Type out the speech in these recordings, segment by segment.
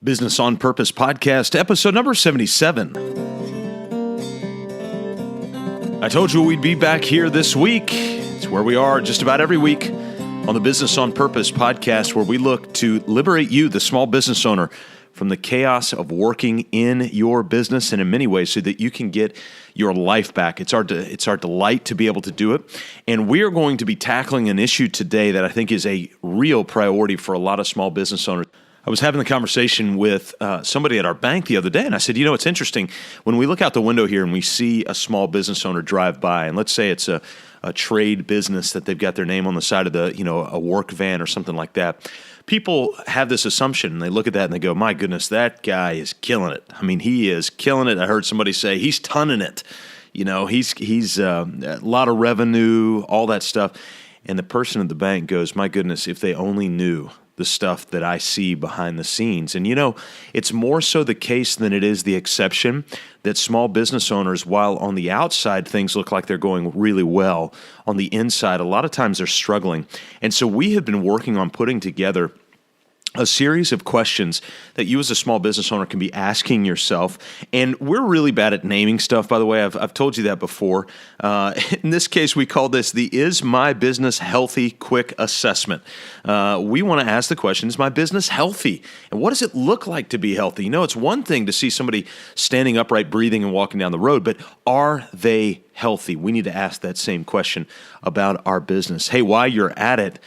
Business on Purpose podcast, episode number 77. I told you we'd be back here this week. It's where we are just about every week on the Business on Purpose podcast, where we look to liberate you, the small business owner, from the chaos of working in your business and in many ways so that you can get your life back. It's our delight to be able to do it. And we are going to be tackling an issue today that I think is a real priority for a lot of small business owners. I was having the conversation with somebody at our bank the other day, and I said, it's interesting. When we look out the window here and we see a small business owner drive by, and let's say it's a trade business that they've got their name on the side of a work van or something like that, people have this assumption, and they look at that and they go, my goodness, that guy is killing it. I mean, he is killing it. I heard somebody say he's tonning it. He's a lot of revenue, all that stuff. And the person at the bank goes, my goodness, if they only knew the stuff that I see behind the scenes. And it's more so the case than it is the exception that small business owners, while on the outside things look like they're going really well, on the inside, a lot of times they're struggling. And so we have been working on putting together a series of questions that you as a small business owner can be asking yourself. And we're really bad at naming stuff, by the way. I've told you that before. In this case, we call this the Is My Business Healthy Quick Assessment. We want to ask the question, is my business healthy? And what does it look like to be healthy? It's one thing to see somebody standing upright, breathing, and walking down the road, but are they healthy? We need to ask that same question about our business. Hey, while you're at it,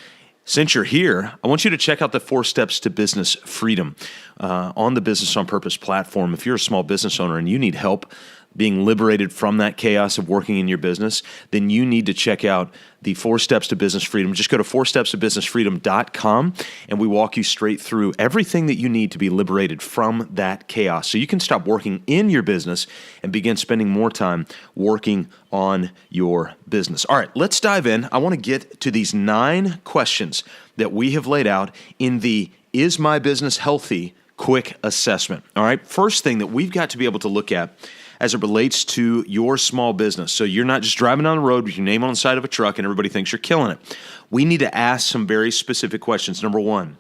since you're here, I want you to check out the 4 Steps to Business Freedom on the Business on Purpose platform. If you're a small business owner and you need help being liberated from that chaos of working in your business, then you need to check out the 4 Steps to Business Freedom. Just go to 4stepstobusinessfreedom.com and we walk you straight through everything that you need to be liberated from that chaos so you can stop working in your business and begin spending more time working on your business. All right, let's dive in. I want to get to these 9 questions that we have laid out in the Is My Business Healthy Quick Assessment. All right, first thing that we've got to be able to look at as it relates to your small business. So you're not just driving down the road with your name on the side of a truck and everybody thinks you're killing it. We need to ask some very specific questions. Number 1,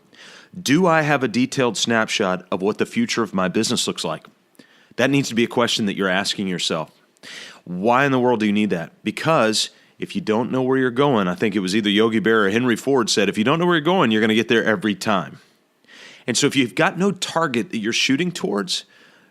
do I have a detailed snapshot of what the future of my business looks like? That needs to be a question that you're asking yourself. Why in the world do you need that? Because if you don't know where you're going, I think it was either Yogi Berra or Henry Ford said, if you don't know where you're going, you're going to get there every time. And so if you've got no target that you're shooting towards,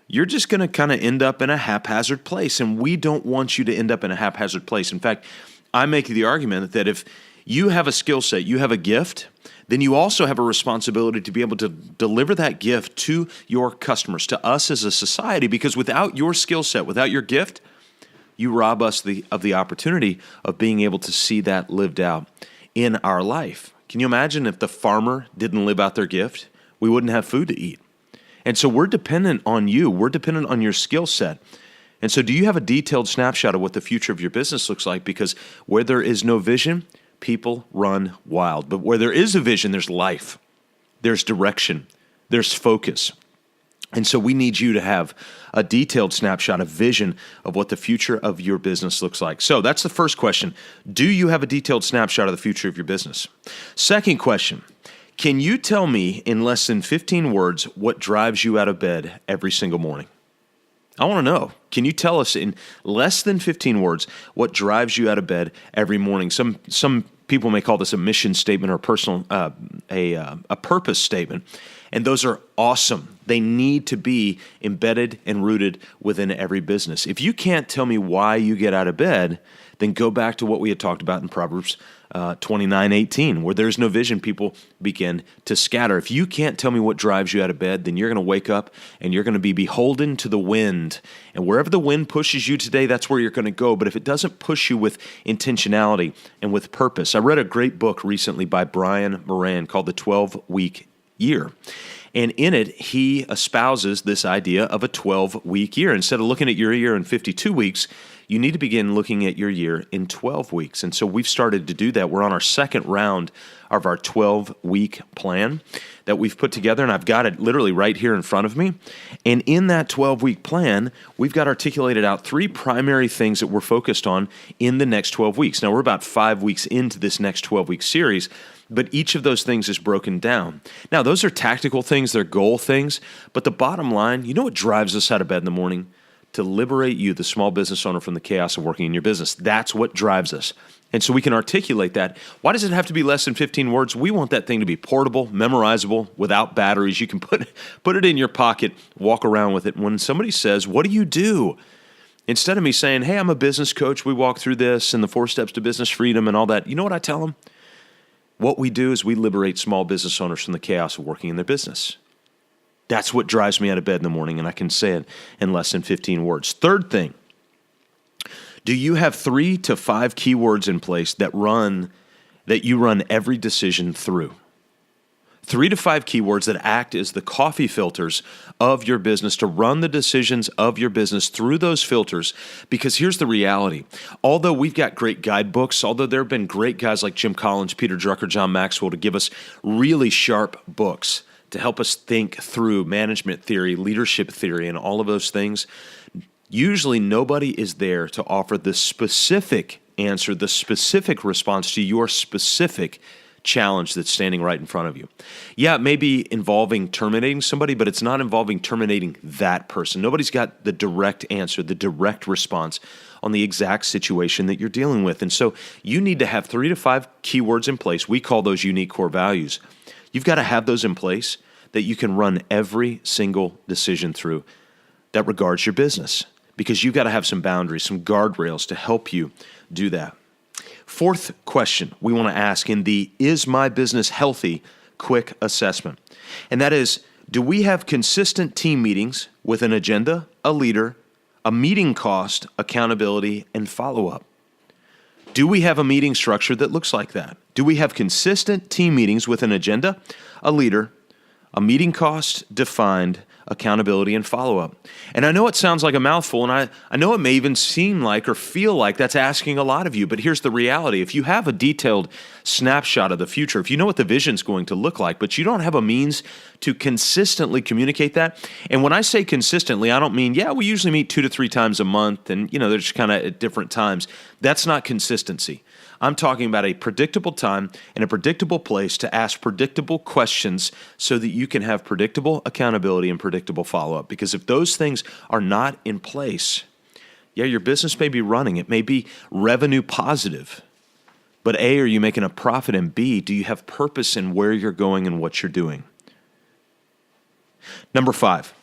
you're just going to kind of end up in a haphazard place, and we don't want you to end up in a haphazard place. In fact, I make the argument that if you have a skill set, you have a gift, then you also have a responsibility to be able to deliver that gift to your customers, to us as a society, because without your skill set, without your gift, you rob us of the opportunity of being able to see that lived out in our life. Can you imagine if the farmer didn't live out their gift? We wouldn't have food to eat. And so we're dependent on you. We're dependent on your skill set. And so do you have a detailed snapshot of what the future of your business looks like? Because where there is no vision, people run wild. But where there is a vision, there's life, there's direction, there's focus. And so we need you to have a detailed snapshot, a vision of what the future of your business looks like. So that's the first question. Do you have a detailed snapshot of the future of your business? Second question. Can you tell me in less than 15 words what drives you out of bed every single morning? I want to know. Can you tell us in less than 15 words what drives you out of bed every morning? Some people may call this a mission statement or a purpose statement, and those are awesome. They need to be embedded and rooted within every business. If you can't tell me why you get out of bed, then go back to what we had talked about in Proverbs 29:18, where there's no vision, people begin to scatter. If you can't tell me what drives you out of bed, then you're going to wake up and you're going to be beholden to the wind. And wherever the wind pushes you today, that's where you're going to go. But if it doesn't push you with intentionality and with purpose, I read a great book recently by Brian Moran called The 12-Week Year. And in it, he espouses this idea of a 12-week year. Instead of looking at your year in 52 weeks, you need to begin looking at your year in 12 weeks. And so we've started to do that. We're on our second round of our 12-week plan that we've put together, and I've got it literally right here in front of me. And in that 12-week plan, we've got articulated out 3 primary things that we're focused on in the next 12 weeks. Now, we're about 5 weeks into this next 12-week series, but each of those things is broken down. Now, those are tactical things, they're goal things, but the bottom line, you know what drives us out of bed in the morning? To liberate you, the small business owner, from the chaos of working in your business. That's what drives us. And so we can articulate that. Why does it have to be less than 15 words? We want that thing to be portable, memorizable, without batteries. You can put it in your pocket, walk around with it. When somebody says, what do you do? Instead of me saying, hey, I'm a business coach, we walk through this and the 4 steps to business freedom and all that, you know what I tell them? What we do is we liberate small business owners from the chaos of working in their business. That's what drives me out of bed in the morning, and I can say it in less than 15 words. Third thing, do you have 3 to 5 keywords in place that you run every decision through? 3 to 5 keywords that act as the coffee filters of your business to run the decisions of your business through those filters. Because here's the reality. Although we've got great guidebooks, although there have been great guys like Jim Collins, Peter Drucker, John Maxwell to give us really sharp books to help us think through management theory, leadership theory, and all of those things, usually nobody is there to offer the specific answer, the specific response to your specific challenge that's standing right in front of you. Yeah, it may be involving terminating somebody, but it's not involving terminating that person. Nobody's got the direct answer, the direct response on the exact situation that you're dealing with. And so you need to have 3 to 5 keywords in place. We call those unique core values. You've got to have those in place that you can run every single decision through that regards your business, because you've got to have some boundaries, some guardrails to help you do that. Fourth question we want to ask in the Is My Business Healthy quick assessment, and that is, do we have consistent team meetings with an agenda, a leader, a meeting cost, accountability, and follow-up? Do we have a meeting structure that looks like that? Do we have consistent team meetings with an agenda, a leader, a meeting cost defined, accountability, and follow-up? And I know it sounds like a mouthful, and I know it may even seem like or feel like that's asking a lot of you, but here's the reality. If you have a detailed snapshot of the future, if you know what the vision's going to look like, but you don't have a means to consistently communicate that, and when I say consistently, I don't mean, we usually meet 2 to 3 times a month, and they're just kind of at different times. That's not consistency. I'm talking about a predictable time and a predictable place to ask predictable questions so that you can have predictable accountability and predictable follow-up. Because if those things are not in place, your business may be running. It may be revenue positive. But A, are you making a profit? And B, do you have purpose in where you're going and what you're doing? Number 5.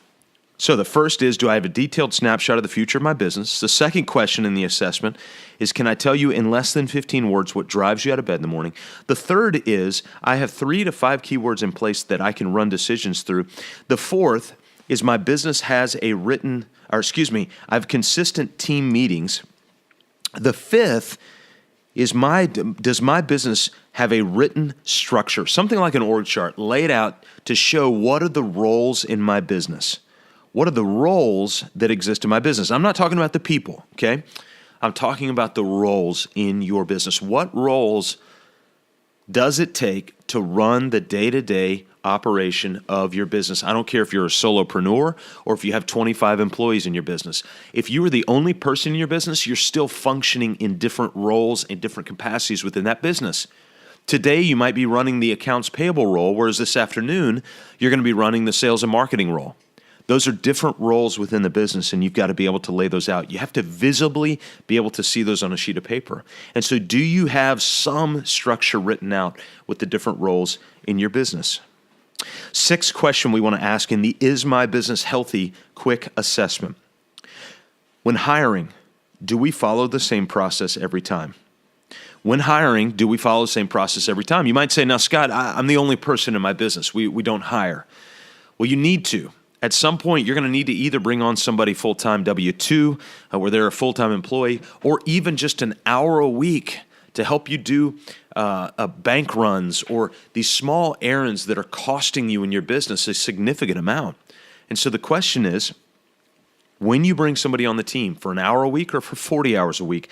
So the first is, do I have a detailed snapshot of the future of my business? The second question in the assessment is, can I tell you in less than 15 words what drives you out of bed in the morning? The third is, I have 3 to 5 keywords in place that I can run decisions through. The fourth is, my business has I have consistent team meetings. The fifth is, does my business have a written structure, something like an org chart laid out to show what are the roles in my business? What are the roles that exist in my business? I'm not talking about the people, okay? I'm talking about the roles in your business. What roles does it take to run the day-to-day operation of your business? I don't care if you're a solopreneur or if you have 25 employees in your business. If you are the only person in your business, you're still functioning in different roles and different capacities within that business. Today, you might be running the accounts payable role, whereas this afternoon, you're going to be running the sales and marketing role. Those are different roles within the business, and you've got to be able to lay those out. You have to visibly be able to see those on a sheet of paper. And so do you have some structure written out with the different roles in your business? Sixth question we want to ask in the Is My Business Healthy quick assessment. When hiring, do we follow the same process every time? When hiring, do we follow the same process every time? You might say, now, Scott, I'm the only person in my business. We don't hire. Well, you need to. At some point, you're going to need to either bring on somebody full-time W-2, where they're a full-time employee, or even just an hour a week to help you do bank runs or these small errands that are costing you in your business a significant amount. And so the question is, when you bring somebody on the team for an hour a week or for 40 hours a week,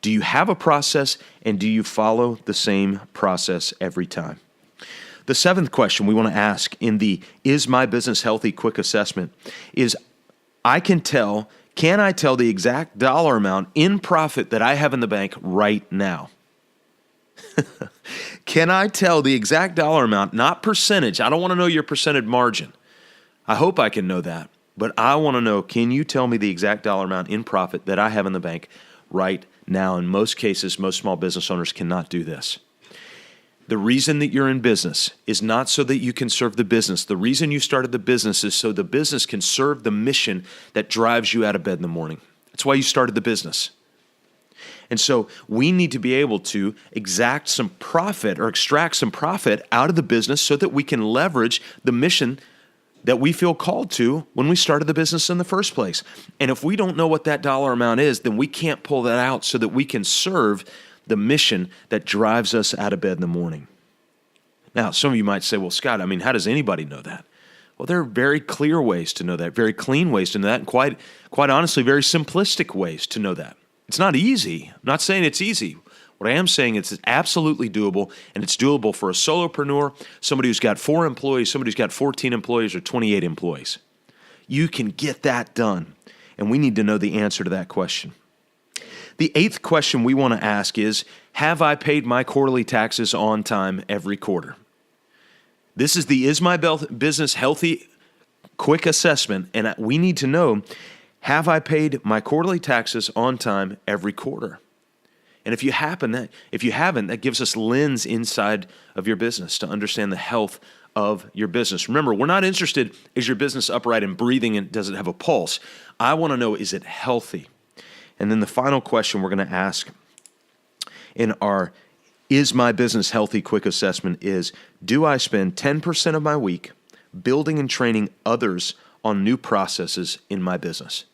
do you have a process and do you follow the same process every time? The seventh question we want to ask in the Is My Business Healthy quick assessment is, can I tell the exact dollar amount in profit that I have in the bank right now? Can I tell the exact dollar amount, not percentage? I don't want to know your percentage margin. I hope I can know that. But I want to know, can you tell me the exact dollar amount in profit that I have in the bank right now? In most cases, most small business owners cannot do this. The reason that you're in business is not so that you can serve the business. The reason you started the business is so the business can serve the mission that drives you out of bed in the morning. That's why you started the business. And so we need to be able to extract some profit out of the business so that we can leverage the mission that we feel called to when we started the business in the first place. And if we don't know what that dollar amount is, then we can't pull that out so that we can serve the mission that drives us out of bed in the morning. Now, some of you might say, well, Scott, how does anybody know that? Well, there are very clear ways to know that, very clean ways to know that, and quite honestly, very simplistic ways to know that. It's not easy. I'm not saying it's easy. What I am saying is it's absolutely doable, and it's doable for a solopreneur, somebody who's got 4 employees, somebody who's got 14 employees or 28 employees. You can get that done, and we need to know the answer to that question. The 8th question we want to ask is, have I paid my quarterly taxes on time every quarter? This is the Is My Business Healthy quick assessment, and we need to know, have I paid my quarterly taxes on time every quarter? And if you haven't, that gives us lens inside of your business to understand the health of your business. Remember, we're not interested, is your business upright and breathing and does it have a pulse? I want to know, is it healthy? And then the final question we're going to ask in our Is My Business Healthy quick assessment is, do I spend 10% of my week building and training others on new processes in my business?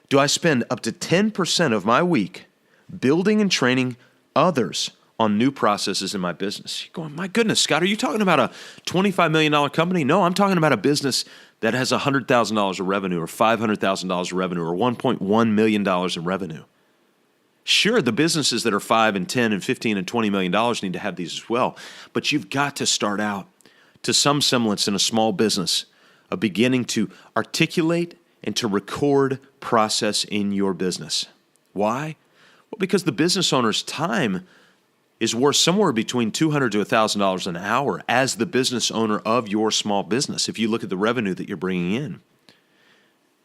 Do I spend up to 10% of my week building and training others on new processes in my business? You're going, my goodness, Scott, are you talking about a $25 million company? No, I'm talking about a business that has $100,000 of revenue or $500,000 of revenue or $1.1 million in revenue. Sure, the businesses that are 5 and 10 and 15 and $20 million need to have these as well, but you've got to start out to some semblance in a small business of beginning to articulate and to record process in your business. Why? Well, because the business owner's time is worth somewhere between $200 to $1,000 an hour as the business owner of your small business, if you look at the revenue that you're bringing in.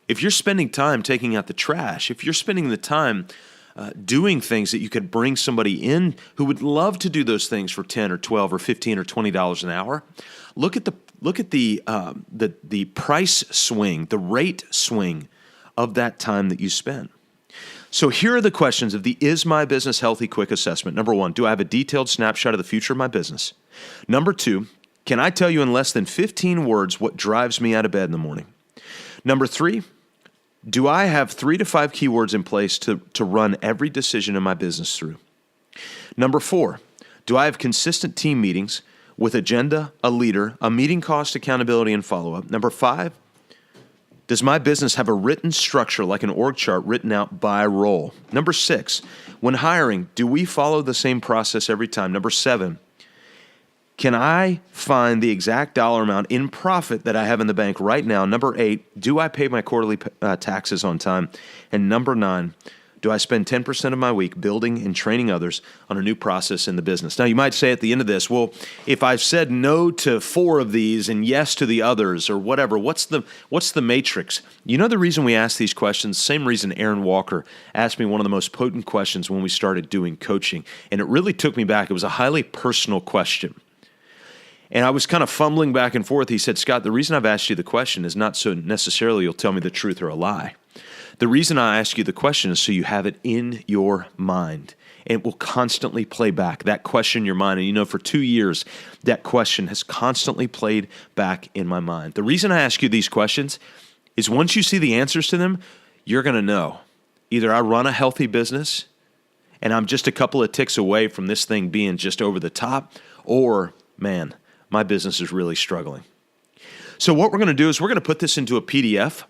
If you're spending time taking out the trash, if you're spending the time doing things that you could bring somebody in who would love to do those things for $10 or $12 or $15 or $20 an hour, look at the price swing, the rate swing of that time that you spend. So here are the questions of the Is My Business Healthy quick assessment. Number 1, do I have a detailed snapshot of the future of my business? Number 2, can I tell you in less than 15 words what drives me out of bed in the morning? Number 3, do I have 3 to 5 keywords in place to run every decision in my business through? Number 4, do I have consistent team meetings with agenda, a leader, a meeting cost, accountability, and follow-up? Number 5, does my business have a written structure like an org chart written out by role? Number 6, when hiring, do we follow the same process every time? Number 7, can I find the exact dollar amount in profit that I have in the bank right now? Number 8, do I pay my quarterly taxes on time? And number 9, do I spend 10% of my week building and training others on a new process in the business? Now, you might say at the end of this, well, if I've said no to 4 of these and yes to the others or whatever, what's the matrix? You know the reason we ask these questions? Same reason Aaron Walker asked me one of the most potent questions when we started doing coaching. And it really took me back. It was a highly personal question. And I was kind of fumbling back and forth. He said, Scott, the reason I've asked you the question is not so necessarily you'll tell me the truth or a lie. The reason I ask you the question is so you have it in your mind. It will constantly play back, that question in your mind. And for 2 years, that question has constantly played back in my mind. The reason I ask you these questions is once you see the answers to them, you're going to know. Either I run a healthy business and I'm just a couple of ticks away from this thing being just over the top, or, man, my business is really struggling. So what we're going to do is we're going to put this into a PDF.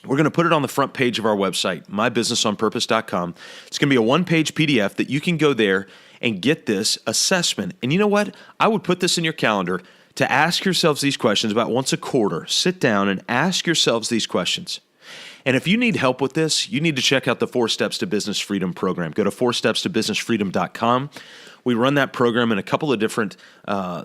We're going to put it on the front page of our website, mybusinessonpurpose.com. It's going to be a one-page PDF that you can go there and get this assessment. And you know what? I would put this in your calendar to ask yourselves these questions about once a quarter. Sit down and ask yourselves these questions. And if you need help with this, you need to check out the 4 Steps to Business Freedom program. Go to 4stepstobusinessfreedom.com. We run that program in a couple of different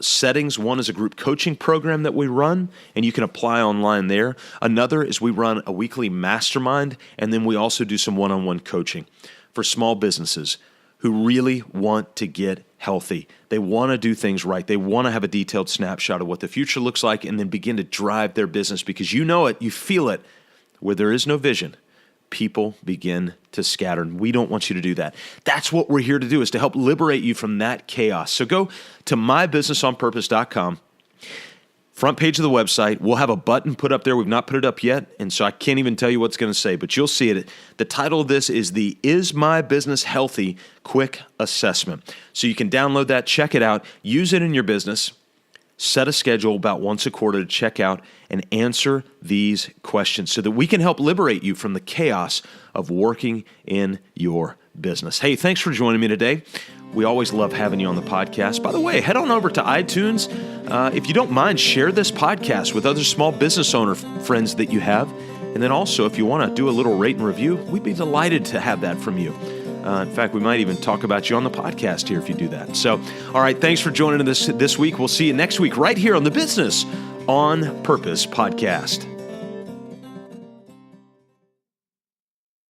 settings. One is a group coaching program that we run, and you can apply online there. Another is we run a weekly mastermind, and then we also do some one-on-one coaching for small businesses who really want to get healthy. They want to do things right. They want to have a detailed snapshot of what the future looks like and then begin to drive their business because you know it, you feel it. Where there is no vision, people begin to scatter. And we don't want you to do that. That's what we're here to do, is to help liberate you from that chaos. So go to mybusinessonpurpose.com. Front page of the website. We'll have a button put up there. We've not put it up yet, and so I can't even tell you what it's going to say, but you'll see it. The title of this is the Is My Business Healthy Quick Assessment. So you can download that, check it out, use it in your business. Set a schedule about once a quarter to check out and answer these questions so that we can help liberate you from the chaos of working in your business. Hey, thanks for joining me today. We always love having you on the podcast. By the way, head on over to iTunes. If you don't mind, share this podcast with other small business owner friends that you have. And then also, if you want to do a little rate and review, we'd be delighted to have that from you. In fact, we might even talk about you on the podcast here if you do that. So, all right, thanks for joining us this week. We'll see you next week right here on the Business on Purpose podcast.